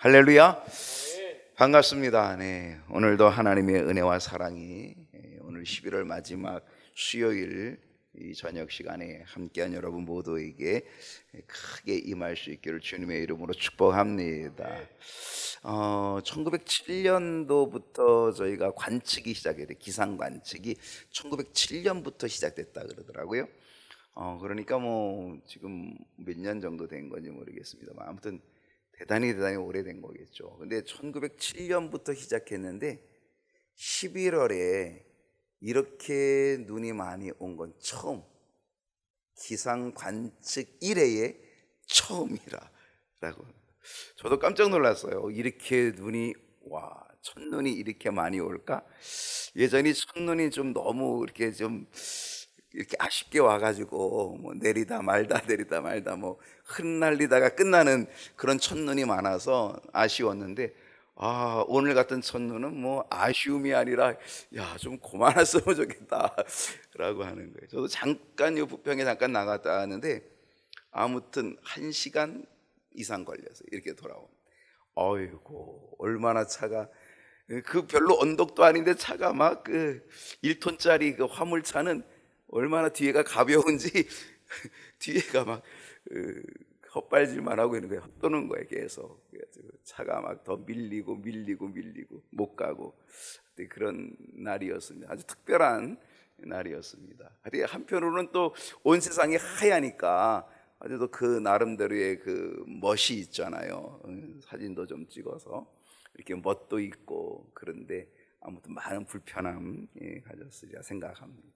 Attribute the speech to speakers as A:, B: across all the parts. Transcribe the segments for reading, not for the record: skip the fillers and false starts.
A: 할렐루야. 반갑습니다. 네, 오늘도 하나님의 은혜와 사랑이 오늘 11월 마지막 수요일 이 저녁 시간에 함께한 여러분 모두에게 크게 임할 수 있기를 주님의 이름으로 축복합니다. 1907년도부터 저희가 관측이 시작했어요. 기상 관측이 1907년부터 시작됐다 그러더라고요. 그러니까 뭐 지금 몇 년 정도 된 건지 모르겠습니다만 아무튼 대단히 오래된 거겠죠. 근데 1907년부터 시작했는데 11월에 이렇게 눈이 많이 온 건 처음, 기상 관측 이래에 처음이라고. 저도 깜짝 놀랐어요. 이렇게 눈이, 첫눈이 이렇게 많이 올까? 예전에 첫눈이 좀 너무 이렇게 아쉽게 와가지고 뭐 내리다 말다 뭐 흩날리다가 끝나는 그런 첫눈이 많아서 아쉬웠는데, 오늘 같은 첫눈은 뭐 아쉬움이 아니라 좀 그만했으면 좋겠다 라고 하는 거예요. 저도 잠깐 요 부평에 잠깐 나갔다 왔는데 아무튼 1시간 이상 걸려서 이렇게 돌아온. 어이고 얼마나 차가, 그 별로 언덕도 아닌데 차가 막 그 1톤짜리 그 화물차는 얼마나 뒤에가 가벼운지 뒤에가 막 헛발질만 하고 있는 거예요. 헛도는 거예요 계속. 그래가지고 차가 막 더 밀리고 못 가고 그런 날이었습니다. 아주 특별한 날이었습니다. 한편으로는 또 온 세상이 하얘니까 아주 또 그 나름대로의 그 멋이 있잖아요. 사진도 좀 찍어서 이렇게 멋도 있고. 그런데 아무튼 많은 불편함 가졌으리라 생각합니다.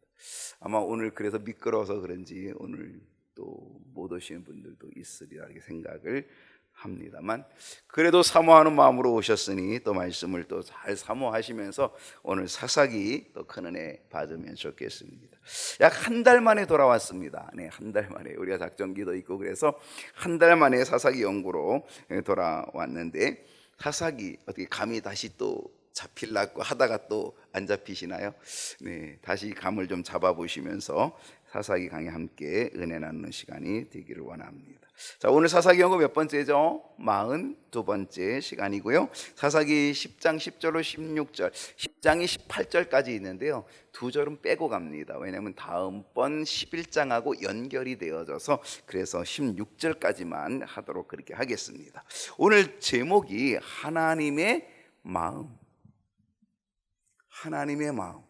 A: 아마 오늘 그래서 미끄러워서 그런지 오늘 또 못 오시는 분들도 있으리라 이렇게 생각을 합니다만, 그래도 사모하는 마음으로 오셨으니 또 말씀을 또 잘 사모하시면서 오늘 사사기 또 큰 은혜 받으면 좋겠습니다. 약 한 달 만에 돌아왔습니다. 네, 한 달 만에 우리가 작전기도 있고 그래서 한 달 만에 사사기 연구로 돌아왔는데, 사사기 어떻게 감이 다시 또 잡힐라고 하다가 또 안 잡히시나요? 네, 다시 감을 좀 잡아보시면서 사사기 강의 함께 은혜 나누는 시간이 되기를 원합니다. 자, 오늘 사사기 연구 몇 번째죠? 42번째 시간이고요. 사사기 10장 10절로 16절, 10장이 18절까지 있는데요. 두 절은 빼고 갑니다. 왜냐하면 다음번 11장하고 연결이 되어져서 그래서 16절까지만 하도록 그렇게 하겠습니다. 오늘 제목이 하나님의 마음. 하나님의 마음.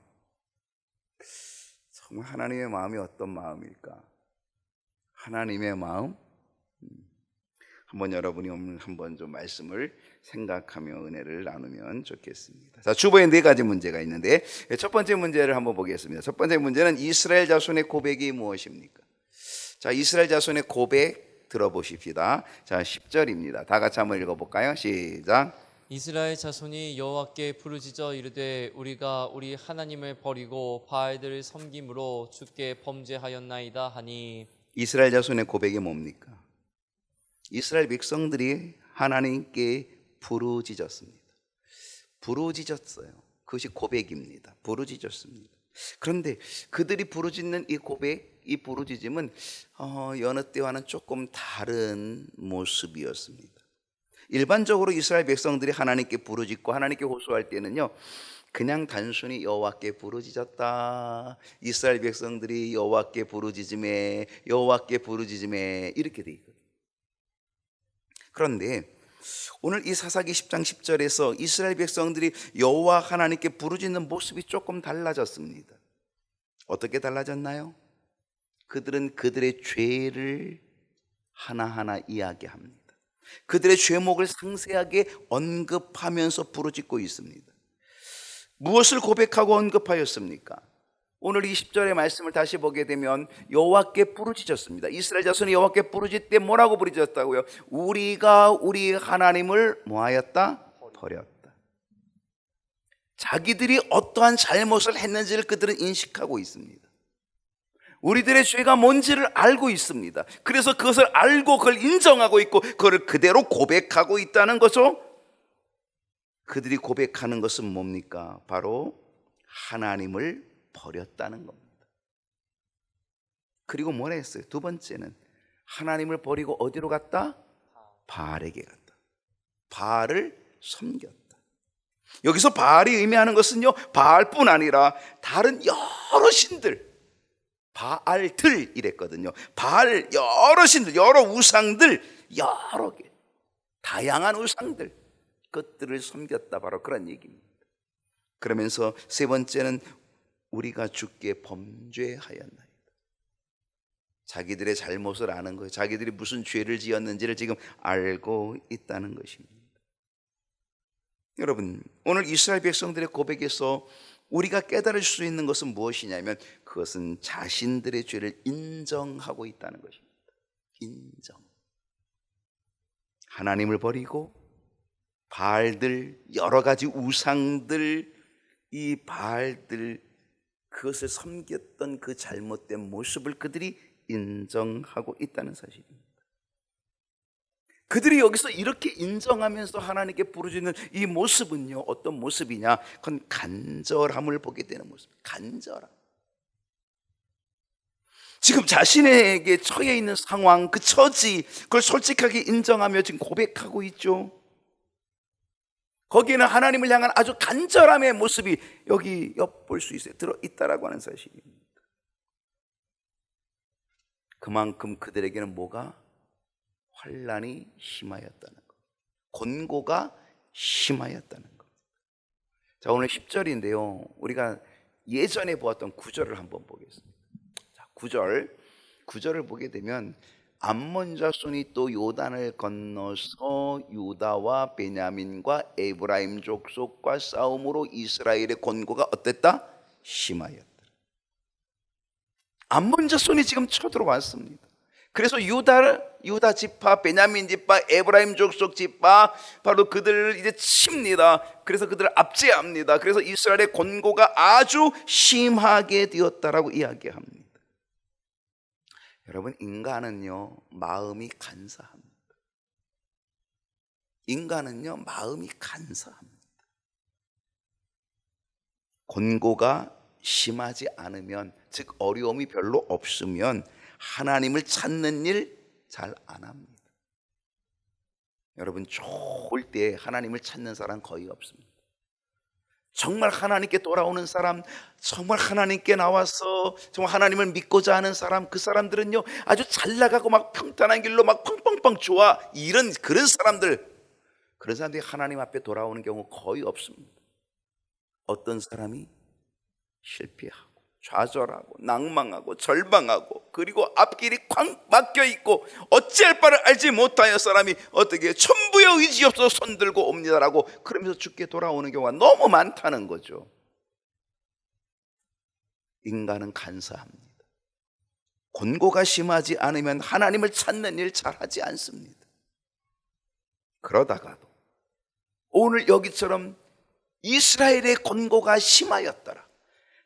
A: 정말 하나님의 마음이 어떤 마음일까? 하나님의 마음? 한번 여러분이 오늘 한번 좀 말씀을 생각하며 은혜를 나누면 좋겠습니다. 자, 주보에 4가지 문제가 있는데 첫 번째 문제를 한번 보겠습니다. 첫 번째 문제는 이스라엘 자손의 고백이 무엇입니까? 자, 이스라엘 자손의 고백 들어보십시다. 자, 10절입니다. 다 같이 한번 읽어볼까요? 시작.
B: 이스라엘 자손이 여호와께 부르짖어 이르되 우리가 우리 하나님을 버리고 바알들을 섬김으로 주께 범죄하였나이다 하니.
A: 이스라엘 자손의 고백이 뭡니까? 이스라엘 백성들이 하나님께 부르짖었습니다. 부르짖었어요. 그것이 고백입니다. 부르짖었습니다. 그런데 그들이 부르짖는 이 고백, 이 부르짖음은 여느 때와는 조금 다른 모습이었습니다. 일반적으로 이스라엘 백성들이 하나님께 부르짖고 하나님께 호소할 때는요, 그냥 단순히 여호와께 부르짖었다, 이스라엘 백성들이 여호와께 부르짖음에 이렇게 돼 있거든요. 그런데 오늘 이 사사기 10장 10절에서 이스라엘 백성들이 여호와 하나님께 부르짖는 모습이 조금 달라졌습니다. 어떻게 달라졌나요? 그들은 그들의 죄를 하나하나 이야기합니다. 그들의 죄목을 상세하게 언급하면서 부르짖고 있습니다. 무엇을 고백하고 언급하였습니까? 오늘 이 10절의 말씀을 다시 보게 되면 여호와께 부르짖었습니다. 이스라엘 자손이 여호와께 부르짖 때 뭐라고 부르짖었다고요? 우리가 우리 하나님을 뭐하였다? 버렸다. 자기들이 어떠한 잘못을 했는지를 그들은 인식하고 있습니다. 우리들의 죄가 뭔지를 알고 있습니다. 그래서 그것을 알고 그걸 인정하고 있고 그걸 그대로 고백하고 있다는 거죠. 그들이 고백하는 것은 뭡니까? 바로 하나님을 버렸다는 겁니다. 그리고 뭐라 했어요? 두 번째는 하나님을 버리고 어디로 갔다? 바알에게 갔다. 바알을 섬겼다. 여기서 바알이 의미하는 것은요, 바알뿐 아니라 다른 여러 신들, 바알들 이랬거든요. 바알 여러 신들, 여러 우상들, 여러 개, 다양한 우상들, 그것들을 섬겼다. 바로 그런 얘기입니다. 그러면서 세 번째는 우리가 주께 범죄하였나이다. 자기들의 잘못을 아는 거예요. 자기들이 무슨 죄를 지었는지를 지금 알고 있다는 것입니다. 여러분, 오늘 이스라엘 백성들의 고백에서 우리가 깨달을 수 있는 것은 무엇이냐면, 그것은 자신들의 죄를 인정하고 있다는 것입니다. 인정. 하나님을 버리고 바알들, 여러 가지 우상들, 이 바알들, 그것을 섬겼던 그 잘못된 모습을 그들이 인정하고 있다는 사실입니다. 그들이 여기서 이렇게 인정하면서 하나님께 부르짖는 이 모습은요, 어떤 모습이냐? 그건 간절함을 보게 되는 모습. 간절함. 지금 자신에게 처해 있는 상황, 그 처지, 그걸 솔직하게 인정하며 지금 고백하고 있죠. 거기에는 하나님을 향한 아주 간절함의 모습이 여기 엿볼 수 있어요. 들어있다라고 하는 사실입니다. 그만큼 그들에게는 뭐가? 환난이 심하였다는 것, 곤고가 심하였다는 것. 자, 오늘 10절인데요 우리가 예전에 보았던 9절을 한번 보겠습니다. 자, 9절을 보게 되면, 암몬 자손이 또 요단을 건너서 유다와 베냐민과 에브라임 족속과 싸움으로 이스라엘의 곤고가 어땠다? 심하였다. 암몬 자손이 지금 쳐들어왔습니다. 그래서 유다 지파, 베냐민 지파, 에브라임 족속 지파, 바로 그들을 이제 칩니다. 그래서 그들을 압제합니다. 그래서 이스라엘의 곤고가 아주 심하게 되었다라고 이야기합니다. 여러분, 인간은요 마음이 간사합니다. 인간은요 마음이 간사합니다. 곤고가 심하지 않으면, 즉 어려움이 별로 없으면 하나님을 찾는 일 잘 안 합니다. 여러분, 좋을 때 하나님을 찾는 사람 거의 없습니다. 정말 하나님께 돌아오는 사람, 정말 하나님께 나와서 정말 하나님을 믿고자 하는 사람, 그 사람들은요 아주 잘 나가고 막 평탄한 길로 막 펑펑펑 좋아, 그런 사람들이 하나님 앞에 돌아오는 경우 거의 없습니다. 어떤 사람이 실패하고 좌절하고 낭망하고 절망하고, 그리고 앞길이 쾅 막혀있고 어찌할 바를 알지 못하여 사람이 어떻게 천부의 의지 없어 손들고 옵니다라고 그러면서 죽게 돌아오는 경우가 너무 많다는 거죠. 인간은 간사합니다. 곤고가 심하지 않으면 하나님을 찾는 일 잘하지 않습니다. 그러다가도 오늘 여기처럼 이스라엘의 곤고가 심하였더라,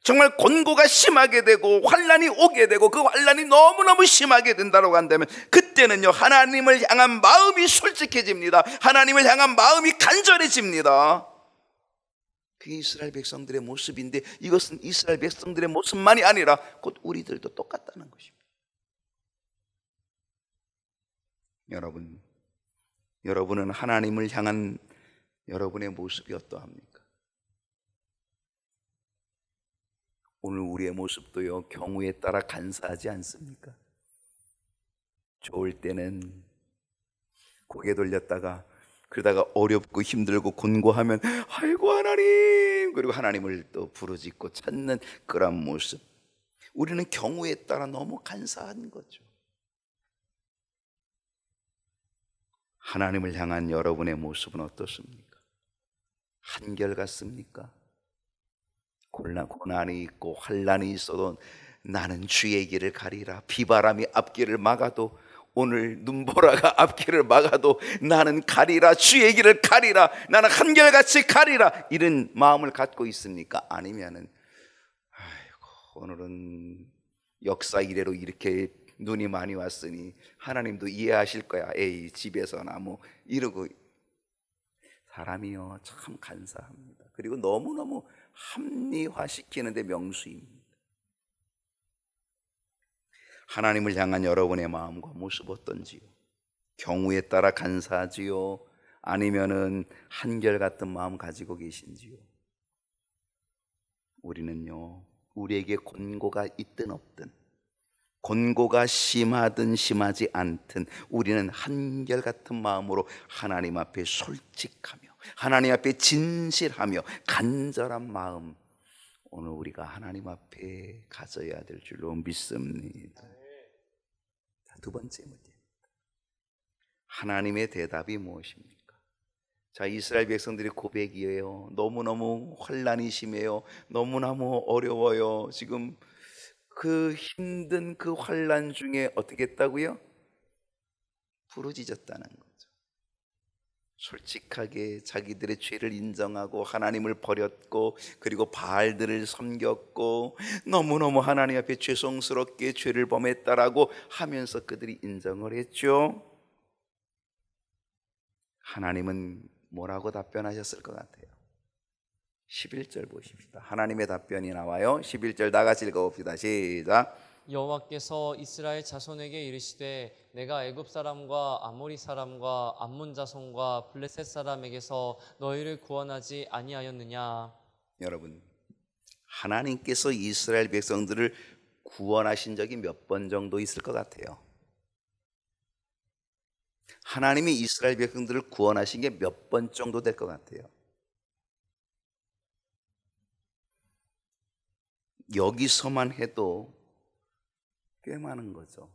A: 정말 곤고가 심하게 되고 환난이 오게 되고 그 환난이 너무너무 심하게 된다고 한다면, 그때는요 하나님을 향한 마음이 솔직해집니다. 하나님을 향한 마음이 간절해집니다. 그게 이스라엘 백성들의 모습인데, 이것은 이스라엘 백성들의 모습만이 아니라 곧 우리들도 똑같다는 것입니다. 여러분은 하나님을 향한 여러분의 모습이 어떠합니까? 오늘 우리의 모습도요 경우에 따라 간사하지 않습니까? 좋을 때는 고개 돌렸다가, 그러다가 어렵고 힘들고 곤고하면 아이고 하나님, 그리고 하나님을 또 부르짖고 찾는 그런 모습. 우리는 경우에 따라 너무 간사한 거죠. 하나님을 향한 여러분의 모습은 어떻습니까? 한결같습니까? 고난이 있고 환난이 있어도 나는 주의 길을 가리라. 비바람이 앞길을 막아도, 오늘 눈보라가 앞길을 막아도 나는 가리라. 주의 길을 가리라. 나는 한결같이 가리라. 이런 마음을 갖고 있습니까? 아니면은 아이고 오늘은 역사 이래로 이렇게 눈이 많이 왔으니 하나님도 이해하실 거야. 에이 집에서나 뭐 이러고. 사람이요 참 간사합니다. 그리고 너무너무 합리화시키는데 명수입니다. 하나님을 향한 여러분의 마음과 모습 어떤지요? 경우에 따라 간사하지요? 아니면은 한결같은 마음 가지고 계신지요? 우리는요, 우리에게 곤고가 있든 없든, 곤고가 심하든 심하지 않든 우리는 한결같은 마음으로 하나님 앞에 솔직하며 하나님 앞에 진실하며 간절한 마음, 오늘 우리가 하나님 앞에 가져야 될 줄로 믿습니다. 자, 두 번째 문제, 하나님의 대답이 무엇입니까? 자, 이스라엘 백성들의 고백이에요. 너무너무 환난이 심해요. 너무너무 어려워요. 지금 그 힘든 그 환난 중에 어떻게 했다고요? 부르짖었다는 거죠. 솔직하게 자기들의 죄를 인정하고 하나님을 버렸고, 그리고 바알들을 섬겼고, 너무너무 하나님 앞에 죄송스럽게 죄를 범했다라고 하면서 그들이 인정을 했죠. 하나님은 뭐라고 답변하셨을 것 같아요? 11절 보십시다. 하나님의 답변이 나와요. 11절 다 같이 읽어봅시다. 시작.
B: 여호와께서 이스라엘 자손에게 이르시되 내가 애굽 사람과 아모리 사람과 암몬 자손과 블레셋 사람에게서 너희를 구원하지 아니하였느냐.
A: 여러분, 하나님께서 이스라엘 백성들을 구원하신 적이 몇 번 정도 있을 것 같아요? 하나님이 이스라엘 백성들을 구원하신 게 몇 번 정도 될 것 같아요? 여기서만 해도 꽤 많은 거죠.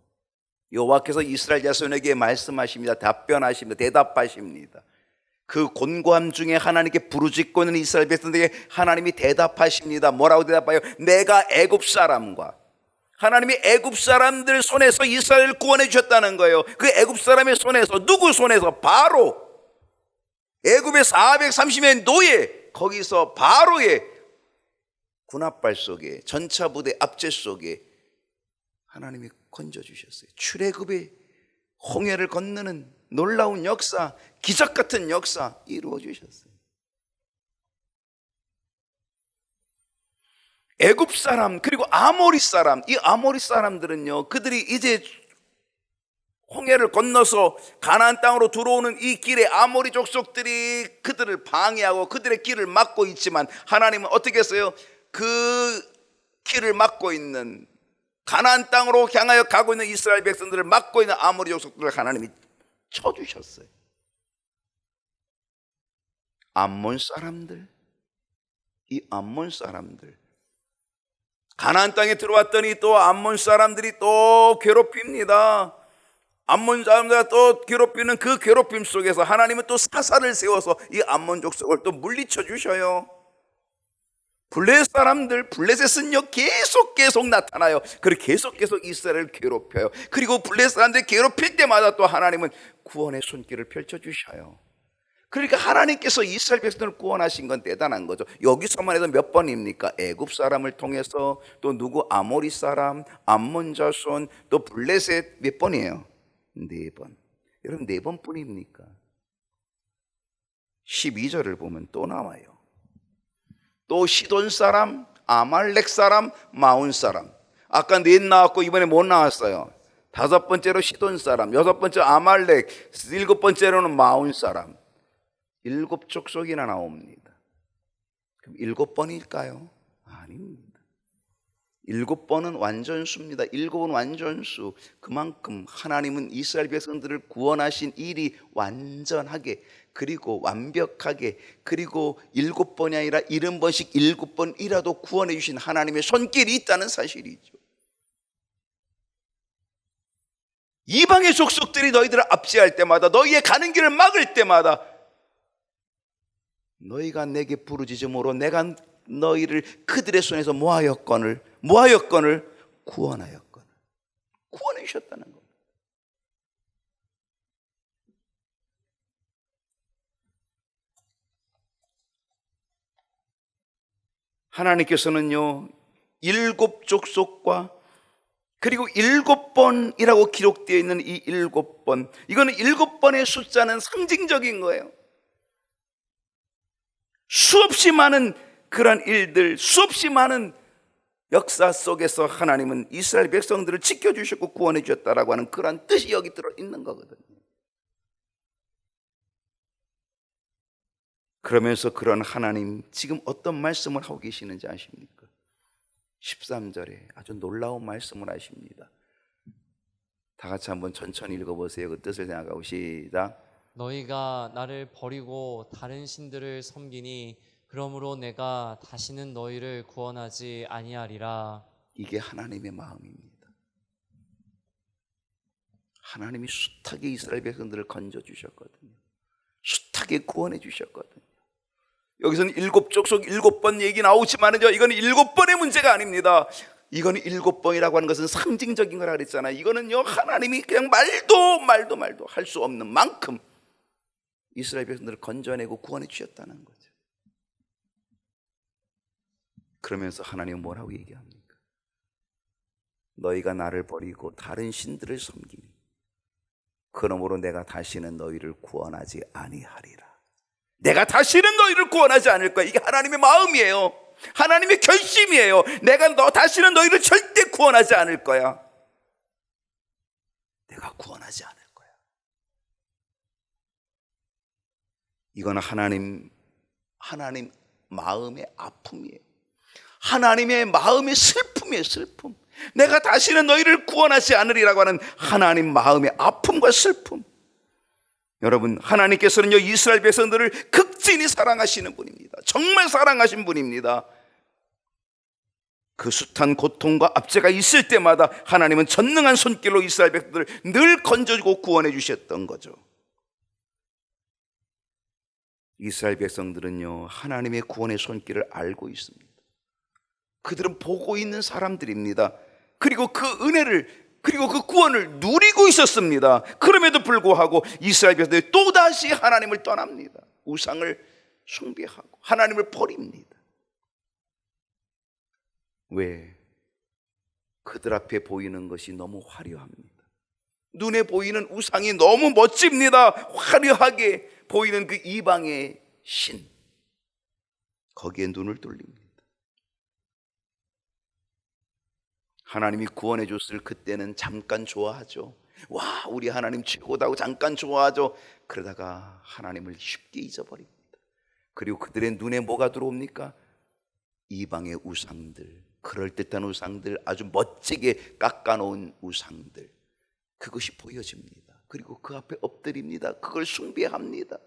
A: 여호와께서 이스라엘 자손에게 말씀하십니다. 답변하십니다. 대답하십니다. 그 곤고함 중에 하나님께 부르짖고 있는 이스라엘 백성들에게 하나님이 대답하십니다. 뭐라고 대답해요? 내가 애굽 사람과, 하나님이 애굽 사람들 손에서 이스라엘을 구원해 주셨다는 거예요. 그 애굽 사람의 손에서, 누구 손에서? 바로 애굽의 430년 노예, 거기서 바로의 군합발 속에, 전차부대 앞제 속에 하나님이 건져주셨어요. 출애굽의 홍해를 건너는 놀라운 역사, 기적 같은 역사 이루어 주셨어요. 애굽 사람, 그리고 아모리 사람, 이 아모리 사람들은요, 그들이 이제 홍해를 건너서 가나안 땅으로 들어오는 이 길에 아모리 족속들이 그들을 방해하고 그들의 길을 막고 있지만, 하나님은 어떻게 했어요? 그 길을 막고 있는, 가나안 땅으로 향하여 가고 있는 이스라엘 백성들을 막고 있는 아모리 족속들을 하나님이 쳐주셨어요. 암몬 사람들, 이 암몬 사람들, 가나안 땅에 들어왔더니 또 암몬 사람들이 또 괴롭힙니다. 암몬 사람들이 또 괴롭히는 그 괴롭힘 속에서 하나님은 또 사사를 세워서 이 암몬 족속을 또 물리쳐 주셔요. 블레셋 사람들, 블레셋은요 계속 나타나요. 그리고 계속 이스라엘을 괴롭혀요. 그리고 블레셋 사람들이 괴롭힐 때마다 또 하나님은 구원의 손길을 펼쳐주셔요. 그러니까 하나님께서 이스라엘 백성을 구원하신 건 대단한 거죠. 여기서만 해도 몇 번입니까? 애굽 사람을 통해서, 또 누구? 아모리 사람, 암몬 자손, 또 블레셋. 몇 번이에요? 4번. 여러분, 4번뿐입니까? 12절을 보면 또 나와요. 또 시돈 사람, 아말렉 사람, 마온 사람. 아까 4 나왔고 이번에 못 나왔어요. 5번째로 시돈 사람, 6번째 아말렉, 7번째로는 마온 사람. 7 족속이나 나옵니다. 그럼 7번일까요? 아닙니다. 7번은 완전수입니다. 7은 완전수. 그만큼 하나님은 이스라엘 백성들을 구원하신 일이 완전하게, 그리고 완벽하게, 그리고 7번이 아니라 70번씩 7번이라도 구원해 주신 하나님의 손길이 있다는 사실이죠. 이방의 족속들이 너희들을 압제할 때마다, 너희의 가는 길을 막을 때마다, 너희가 내게 부르짖음으로 내가 너희를 그들의 손에서 모하였거늘 구원하였거늘 구원해 주셨다는 겁니다. 하나님께서는요 7 족속과 그리고 7번이라고 기록되어 있는 이 7번, 이거는 7번의 숫자는 상징적인 거예요. 수없이 많은 그런 일들, 수없이 많은 역사 속에서 하나님은 이스라엘 백성들을 지켜주셨고 구원해 주셨다라고 하는 그런 뜻이 여기 들어있는 거거든요. 그러면서 그런 하나님 지금 어떤 말씀을 하고 계시는지 아십니까? 13절에 아주 놀라운 말씀을 하십니다. 다 같이 한번 천천히 읽어보세요. 그 뜻을 생각하고 시작.
B: 너희가 나를 버리고 다른 신들을 섬기니 그러므로 내가 다시는 너희를 구원하지 아니하리라.
A: 이게 하나님의 마음입니다. 하나님이 숱하게 이스라엘 백성들을 건져주셨거든요. 숱하게 구원해 주셨거든요. 여기서는 7족속 7번 얘기 나오지만은요, 이거는 7번의 문제가 아닙니다. 이거는 7번이라고 하는 것은 상징적인 거라 그랬잖아요. 이거는요, 하나님이 그냥 말도 할 수 없는 만큼 이스라엘 백성들을 건져내고 구원해 주셨다는 거죠. 그러면서 하나님은 뭐라고 얘기합니까? 너희가 나를 버리고 다른 신들을 섬기니 그러므로 내가 다시는 너희를 구원하지 아니하리라. 내가 다시는 너희를 구원하지 않을 거야. 이게 하나님의 마음이에요. 하나님의 결심이에요. 내가 다시는 너희를 절대 구원하지 않을 거야. 내가 구원하지 않을 거야. 이건 하나님 마음의 아픔이에요. 하나님의 마음의 슬픔이에요. 슬픔. 내가 다시는 너희를 구원하지 않으리라고 하는 하나님 마음의 아픔과 슬픔. 여러분, 하나님께서는요, 이스라엘 백성들을 극진히 사랑하시는 분입니다. 정말 사랑하신 분입니다. 그 숱한 고통과 압제가 있을 때마다 하나님은 전능한 손길로 이스라엘 백성들을 늘 건져주고 구원해 주셨던 거죠. 이스라엘 백성들은요, 하나님의 구원의 손길을 알고 있습니다. 그들은 보고 있는 사람들입니다. 그리고 그 은혜를, 그리고 그 구원을 누리고 있었습니다. 그럼에도 불구하고 이스라엘 백성들이 또다시 하나님을 떠납니다. 우상을 숭배하고 하나님을 버립니다. 왜? 그들 앞에 보이는 것이 너무 화려합니다. 눈에 보이는 우상이 너무 멋집니다. 화려하게 보이는 그 이방의 신, 거기에 눈을 돌립니다. 하나님이 구원해 줬을 그때는 잠깐 좋아하죠. 와, 우리 하나님 최고다고 잠깐 좋아하죠. 그러다가 하나님을 쉽게 잊어버립니다. 그리고 그들의 눈에 뭐가 들어옵니까? 이방의 우상들, 그럴듯한 우상들, 아주 멋지게 깎아놓은 우상들, 그것이 보여집니다. 그리고 그 앞에 엎드립니다. 그걸 숭배합니다.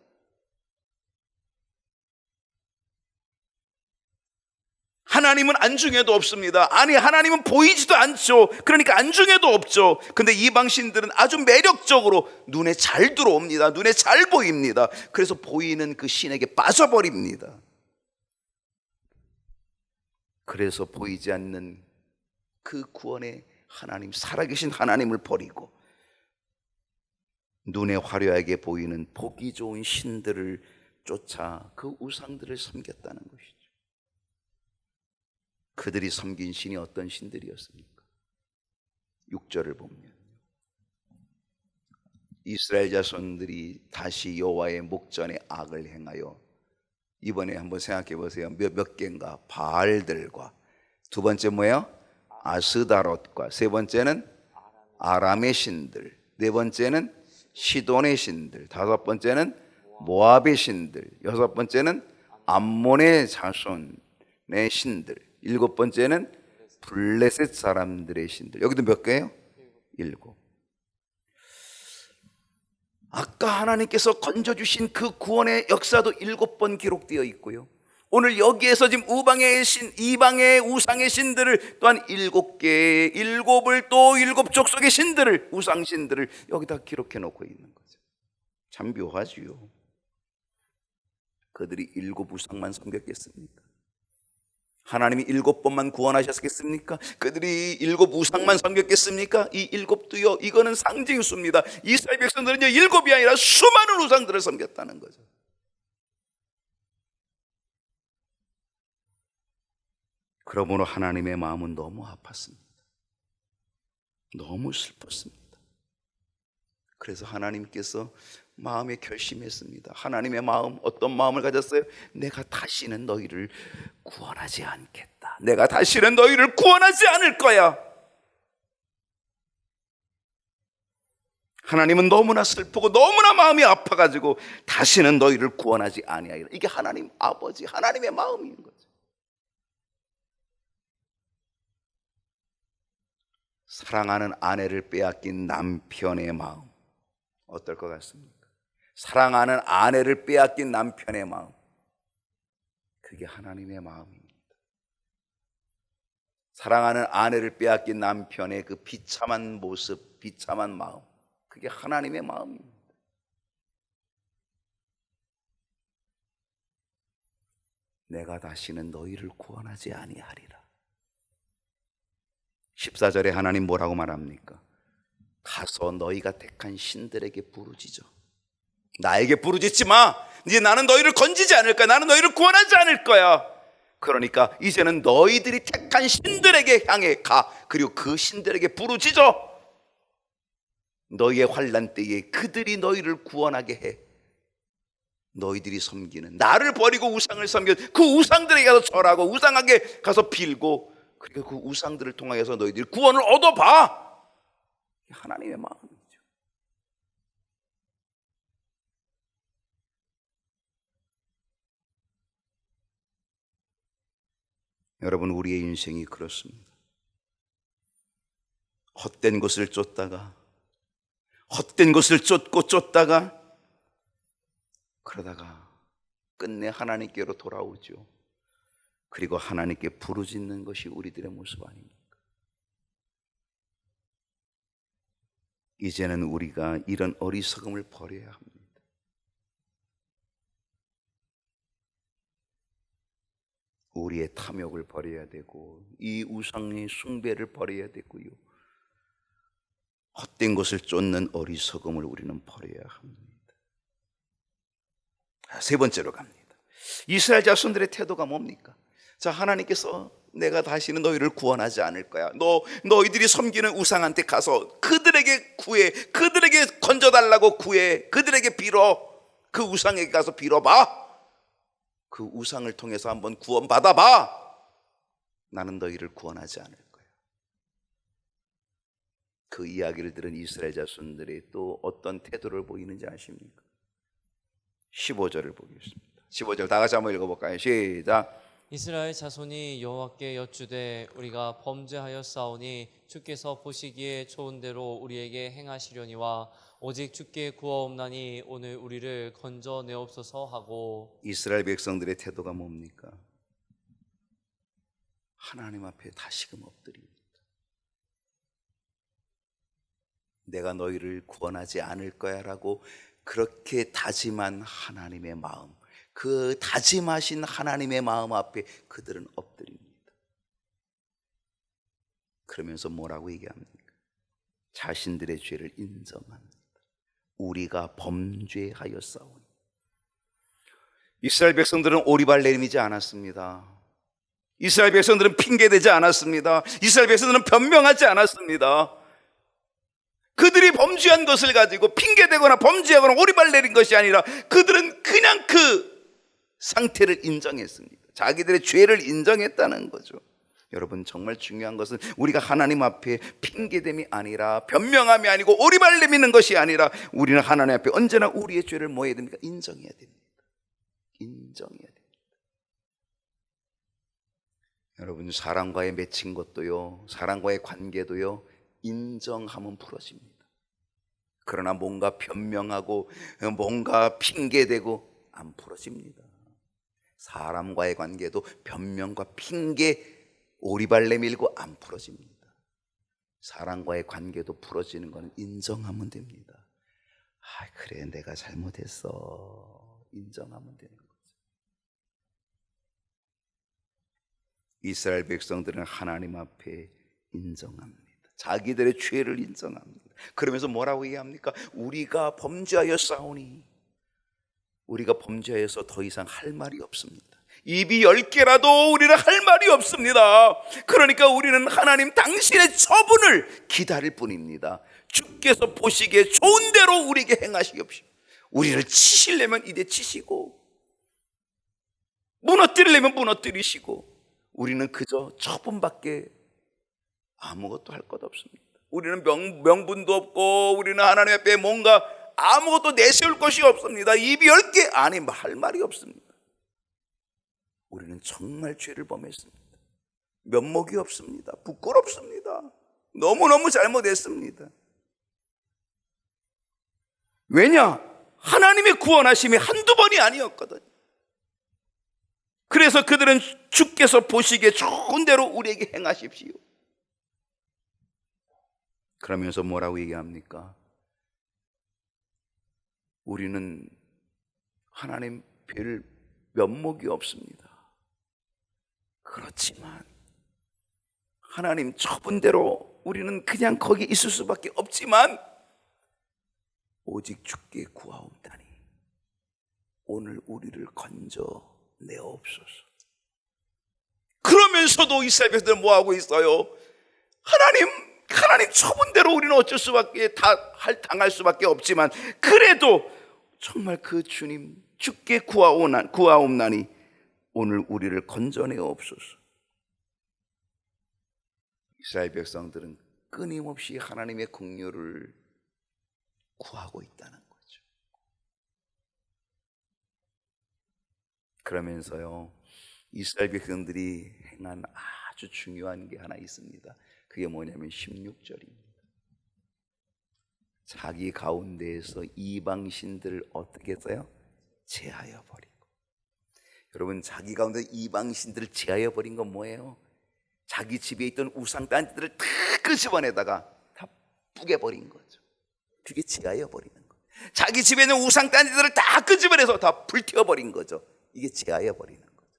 A: 하나님은 안중에도 없습니다. 아니, 하나님은 보이지도 않죠. 그러니까 안중에도 없죠. 근데 이방신들은 아주 매력적으로 눈에 잘 들어옵니다. 눈에 잘 보입니다. 그래서 보이는 그 신에게 빠져버립니다. 그래서 보이지 않는 그 구원의 하나님, 살아계신 하나님을 버리고 눈에 화려하게 보이는 보기 좋은 신들을 쫓아 그 우상들을 섬겼다는 것이죠. 그들이 섬긴 신이 어떤 신들이었습니까? 6절을 보면 이스라엘 자손들이 다시 여호와의 목전에 악을 행하여, 이번에 한번 생각해 보세요. 몇 개인가? 바알들과, 두 번째 뭐예요? 아스다롯과, 세 번째는 아람의 신들, 네 번째는 시돈의 신들, 다섯 번째는 모압의 신들, 여섯 번째는 암몬의 자손의 신들, 일곱 번째는 블레셋 사람들의 신들. 여기도 몇 개예요? 7. 아까 하나님께서 건져주신 그 구원의 역사도 7번 기록되어 있고요. 오늘 여기에서 지금 이방의 우상의 신들을 또한 7개, 7을 또 7족속의 신들을, 우상신들을 여기다 기록해 놓고 있는 거죠. 참 묘하지요. 그들이 7 우상만 섬겼겠습니까? 하나님이 7번만 구원하셨겠습니까? 그들이 7 우상만 섬겼겠습니까? 이 7도요, 이거는 상징수입니다. 이스라엘 백성들은요, 7이 아니라 수많은 우상들을 섬겼다는 거죠. 그러므로 하나님의 마음은 너무 아팠습니다. 너무 슬펐습니다. 그래서 하나님께서 마음에 결심했습니다. 하나님의 마음, 어떤 마음을 가졌어요? 내가 다시는 너희를 구원하지 않겠다. 내가 다시는 너희를 구원하지 않을 거야. 하나님은 너무나 슬프고 너무나 마음이 아파가지고 다시는 너희를 구원하지 아니하리라. 이게 하나님 아버지, 하나님의 마음인 거죠. 사랑하는 아내를 빼앗긴 남편의 마음 어떨 것 같습니까? 사랑하는 아내를 빼앗긴 남편의 마음, 그게 하나님의 마음입니다. 사랑하는 아내를 빼앗긴 남편의 그 비참한 모습, 비참한 마음, 그게 하나님의 마음입니다. 내가 다시는 너희를 구원하지 아니하리라. 14절에 하나님 뭐라고 말합니까? 가서 너희가 택한 신들에게 부르짖어. 나에게 부르짖지 마. 이제 나는 너희를 건지지 않을 거야. 나는 너희를 구원하지 않을 거야. 그러니까 이제는 너희들이 택한 신들에게 향해 가. 그리고 그 신들에게 부르짖어. 너희의 환난 때에 그들이 너희를 구원하게 해. 너희들이 섬기는, 나를 버리고 우상을 섬겨 그 우상들에게 가서 절하고 우상에게 가서 빌고, 그리고 그 우상들을 통하여서 너희들이 구원을 얻어봐. 하나님의 마음이죠. 여러분, 우리의 인생이 그렇습니다. 헛된 것을 쫓다가, 헛된 것을 쫓다가 그러다가 끝내 하나님께로 돌아오죠. 그리고 하나님께 부르짖는 것이 우리들의 모습 아닙니까? 이제는 우리가 이런 어리석음을 버려야 합니다. 우리의 탐욕을 버려야 되고, 이 우상의 숭배를 버려야 되고요, 헛된 것을 쫓는 어리석음을 우리는 버려야 합니다. 세 번째로 갑니다. 이스라엘 자손들의 태도가 뭡니까? 자, 하나님께서 내가 다시는 너희를 구원하지 않을 거야. 너희들이 섬기는 우상한테 가서 그들에게 구해, 그들에게 건져달라고 구해, 그들에게 빌어. 그 우상에게 가서 빌어봐. 그 우상을 통해서 한번 구원 받아봐. 나는 너희를 구원하지 않을 거야. 그 이야기를 들은 이스라엘 자손들이 또 어떤 태도를 보이는지 아십니까? 15절을 보겠습니다. 15절 다 같이 한번 읽어볼까요? 시작.
B: 이스라엘 자손이 여호와께 여쭈되 우리가 범죄하였사오니 주께서 보시기에 좋은 대로 우리에게 행하시려니와 오직 주께 구하옵나니 오늘 우리를 건져내옵소서 하고.
A: 이스라엘 백성들의 태도가 뭡니까? 하나님 앞에 다시금 엎드립니다. 내가 너희를 구원하지 않을 거야 라고 그렇게 다짐한 하나님의 마음, 그 다짐하신 하나님의 마음 앞에 그들은 엎드립니다. 그러면서 뭐라고 얘기합니까? 자신들의 죄를 인정합니다. 우리가 범죄하였사오니. 이스라엘 백성들은 오리발 내리지 않았습니다. 이스라엘 백성들은 핑계대지 않았습니다. 이스라엘 백성들은 변명하지 않았습니다. 그들이 범죄한 것을 가지고 핑계대거나 범죄하거나 오리발 내린 것이 아니라 그들은 그냥 그 상태를 인정했습니다. 자기들의 죄를 인정했다는 거죠. 여러분, 정말 중요한 것은 우리가 하나님 앞에 핑계됨이 아니라, 변명함이 아니고 오리발 내미는 것이 아니라, 우리는 하나님 앞에 언제나 우리의 죄를 뭐 해야 됩니까? 인정해야 됩니다. 인정해야 됩니다. 여러분, 사람과의 맺힌 것도요, 사람과의 관계도요, 인정하면 풀어집니다. 그러나 뭔가 변명하고 뭔가 핑계대고 안 풀어집니다. 사람과의 관계도 변명과 핑계, 오리발 내밀고 안 풀어집니다. 사람과의 관계도 풀어지는 것은 인정하면 됩니다. 아, 그래, 내가 잘못했어. 인정하면 되는 거죠. 이스라엘 백성들은 하나님 앞에 인정합니다. 자기들의 죄를 인정합니다. 그러면서 뭐라고 얘기합니까? 우리가 범죄하였사오니. 우리가 범죄해서 더 이상 할 말이 없습니다. 입이 10개라도 우리는 할 말이 없습니다. 그러니까 우리는 하나님 당신의 처분을 기다릴 뿐입니다. 주께서 보시기에 좋은 대로 우리에게 행하시옵시오. 우리를 치시려면 이제 치시고, 무너뜨리려면 무너뜨리시고, 우리는 그저 처분밖에 아무것도 할 것 없습니다. 우리는 명분도 없고 우리는 하나님 앞에 뭔가 아무것도 내세울 것이 없습니다. 입이 10개 아니 할 말이 없습니다. 우리는 정말 죄를 범했습니다. 면목이 없습니다. 부끄럽습니다. 너무너무 잘못했습니다. 왜냐? 하나님의 구원하심이 한두 번이 아니었거든요. 그래서 그들은 주께서 보시기에 좋은 대로 우리에게 행하십시오. 그러면서 뭐라고 얘기합니까? 우리는 하나님 뵐 면목이 없습니다. 그렇지만 하나님 처분대로 우리는 그냥 거기 있을 수밖에 없지만 오직 주께 구하옵다니 오늘 우리를 건져내옵소서. 그러면서도 이스라엘 백성들은 뭐하고 있어요? 하나님 처분대로 우리는 어쩔 수밖에 당할 수밖에 없지만 그래도 정말 그 주님 주께 구하옵나니 오늘 우리를 건져내옵소서. 이스라엘 백성들은 끊임없이 하나님의 긍휼을 구하고 있다는 거죠. 그러면서요 이스라엘 백성들이 행한 아주 중요한 게 하나 있습니다. 그게 뭐냐면 16절입니다. 자기 가운데에서 이방신들을 어떻게 했어요? 제하여 버리고. 여러분 자기 가운데 이방신들을 제하여 버린 건 뭐예요? 자기 집에 있던 우상 딴지들을 다 끄집어내다가 다 뿌개버린 거죠. 그게 제하여 버리는 거예요. 자기 집에 있는 우상 딴지들을 다 끄집어내서 다 불태워버린 거죠. 이게 제하여 버리는 거죠.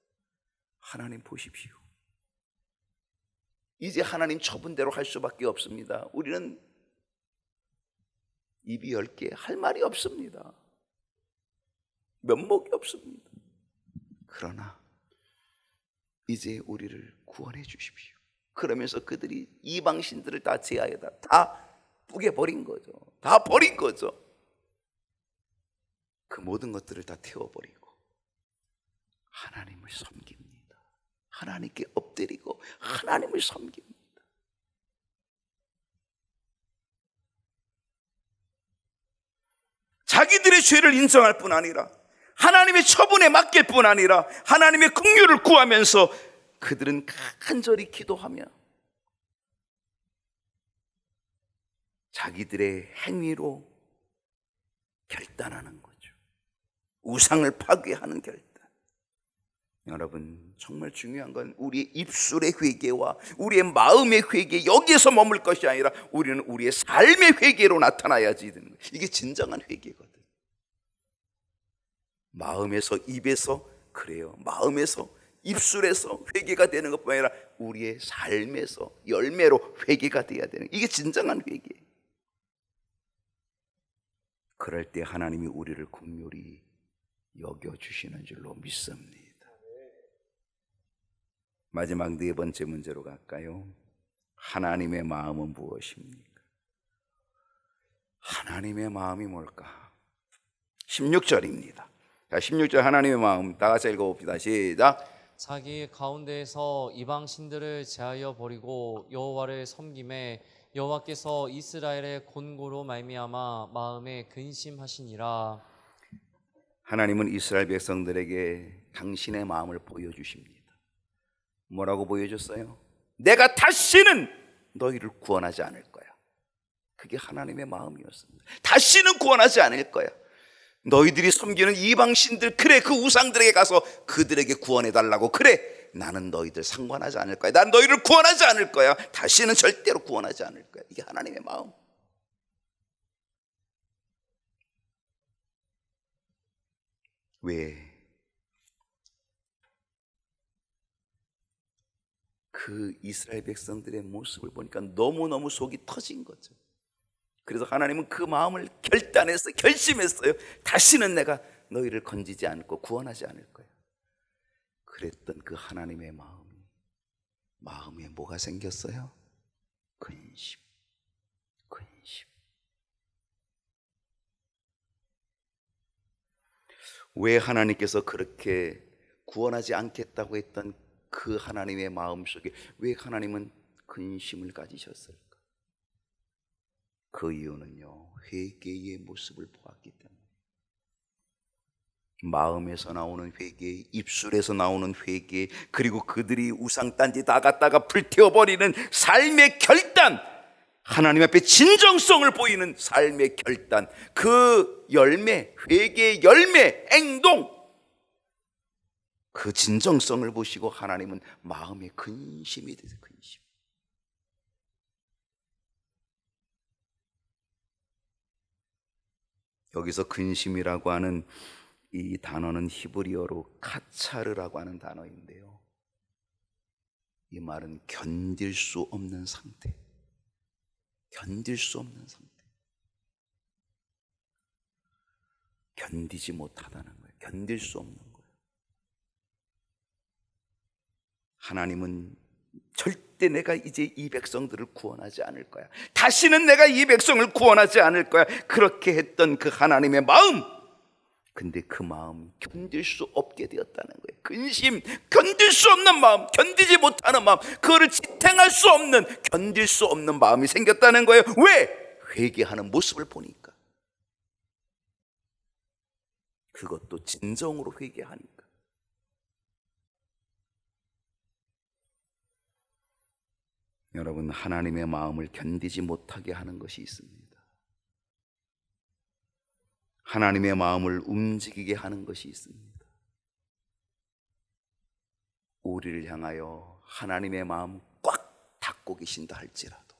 A: 하나님 보십시오. 이제 하나님 처분대로 할 수밖에 없습니다. 우리는 입이 10개 할 말이 없습니다. 면목이 없습니다. 그러나 이제 우리를 구원해 주십시오. 그러면서 그들이 이방신들을 다 제하여다 다 뿌개버린 거죠. 다 버린 거죠. 그 모든 것들을 다 태워버리고 하나님을 섬깁니다. 하나님께 엎드리고 하나님을 섬깁니다. 자기들의 죄를 인정할 뿐 아니라 하나님의 처분에 맡길 뿐 아니라 하나님의 긍휼을 구하면서 그들은 간절히 기도하며 자기들의 행위로 결단하는 거죠. 우상을 파괴하는 결단. 여러분 정말 중요한 건 우리의 입술의 회개와 우리의 마음의 회개, 여기에서 머물 것이 아니라 우리는 우리의 삶의 회개로 나타나야지 되는 거예요. 이게 진정한 회개거든. 마음에서 입에서 그래요. 마음에서 입술에서 회개가 되는 것뿐 아니라 우리의 삶에서 열매로 회개가 돼야 되는, 이게 진정한 회개. 그럴 때 하나님이 우리를 긍휼히 여겨주시는 줄로 믿습니다. 마지막 4번째 문제로 갈까요? 하나님의 마음은 무엇입니까? 하나님의 마음이 뭘까? 16절입니다. 자, 16절 하나님의 마음 다 같이 읽어봅시다. 시작.
B: 자기 가운데에서 이방 신들을 제하여 버리고 여호와를 섬김에 여호와께서 이스라엘의 곤고로 말미암아 마음에 근심하시니라.
A: 하나님은 이스라엘 백성들에게 당신의 마음을 보여주십니다. 뭐라고 보여줬어요? 내가 다시는 너희를 구원하지 않을 거야. 그게 하나님의 마음이었습니다. 다시는 구원하지 않을 거야. 너희들이 섬기는 이방신들, 그래 그 우상들에게 가서 그들에게 구원해달라고, 그래 나는 너희들 상관하지 않을 거야. 난 너희를 구원하지 않을 거야. 다시는 절대로 구원하지 않을 거야. 이게 하나님의 마음. 왜? 그 이스라엘 백성들의 모습을 보니까 너무너무 속이 터진 거죠. 그래서 하나님은 그 마음을 결단했어요. 결심했어요. 다시는 내가 너희를 건지지 않고 구원하지 않을 거야. 그랬던 그 하나님의 마음에 뭐가 생겼어요? 근심. 왜 하나님께서 그렇게 구원하지 않겠다고 했던 그 하나님의 마음 속에 왜 하나님은 근심을 가지셨을까? 그 이유는요, 회개의 모습을 보았기 때문에. 마음에서 나오는 회개, 입술에서 나오는 회개, 그리고 그들이 우상단지 다 갖다가 불태워버리는 삶의 결단, 하나님 앞에 진정성을 보이는 삶의 결단, 그 열매, 회개의 열매, 행동, 그 진정성을 보시고 하나님은 마음의 근심이 되세요. 근심. 여기서 근심이라고 하는 이 단어는 히브리어로 카차르라고 하는 단어인데요, 이 말은 견딜 수 없는 상태, 견딜 수 없는 상태, 견디지 못하다는 거예요. 견딜 수 없는 거예요. 하나님은 절대 내가 이제 이 백성들을 구원하지 않을 거야, 다시는 내가 이 백성을 구원하지 않을 거야, 그렇게 했던 그 하나님의 마음, 근데 그 마음 견딜 수 없게 되었다는 거예요. 근심, 견딜 수 없는 마음, 견디지 못하는 마음, 그거를 지탱할 수 없는, 견딜 수 없는 마음이 생겼다는 거예요. 왜? 회개하는 모습을 보니까. 그것도 진정으로 회개하니까. 여러분, 하나님의 마음을 견디지 못하게 하는 것이 있습니다. 하나님의 마음을 움직이게 하는 것이 있습니다. 우리를 향하여 하나님의 마음 꽉 닫고 계신다 할지라도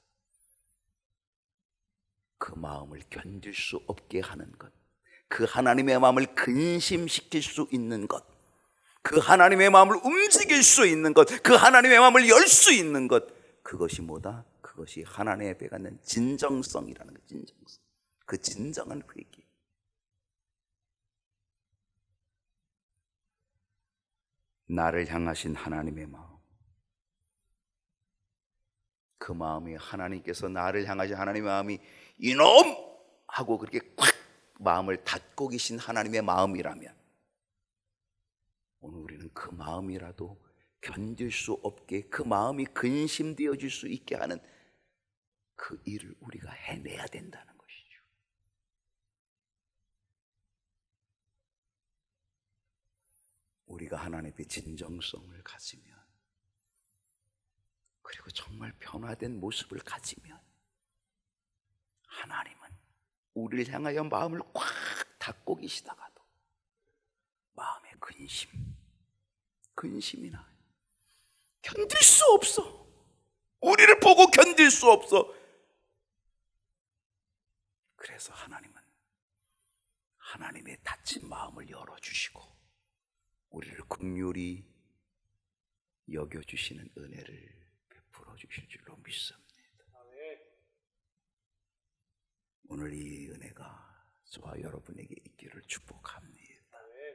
A: 그 마음을 견딜 수 없게 하는 것, 그 하나님의 마음을 근심시킬 수 있는 것, 그 하나님의 마음을 움직일 수 있는 것, 그 하나님의 마음을 열 수 있는 것, 그것이 뭐다? 그것이 하나님의 앞에 갖는 진정성이라는 것. 진정성. 그 진정한 회개. 나를 향하신 하나님의 마음, 그 마음이, 하나님께서 나를 향하신 하나님의 마음이 이놈! 하고 그렇게 꽉 마음을 닫고 계신 하나님의 마음이라면, 오늘 우리는 그 마음이라도 견딜 수 없게, 그 마음이 근심되어질 수 있게 하는 그 일을 우리가 해내야 된다는 것이죠. 우리가 하나님 앞에 진정성을 가지면, 그리고 정말 변화된 모습을 가지면, 하나님은 우리를 향하여 마음을 꽉 닫고 계시다가도 마음의 근심이 나요. 견딜 수 없어. 우리를 보고 견딜 수 없어. 그래서 하나님은 하나님의 닫힌 마음을 열어주시고 우리를 긍휼히 여겨주시는 은혜를 베풀어 주실 줄로 믿습니다. 오늘 이 은혜가 저와 여러분에게 있기를 축복합니다.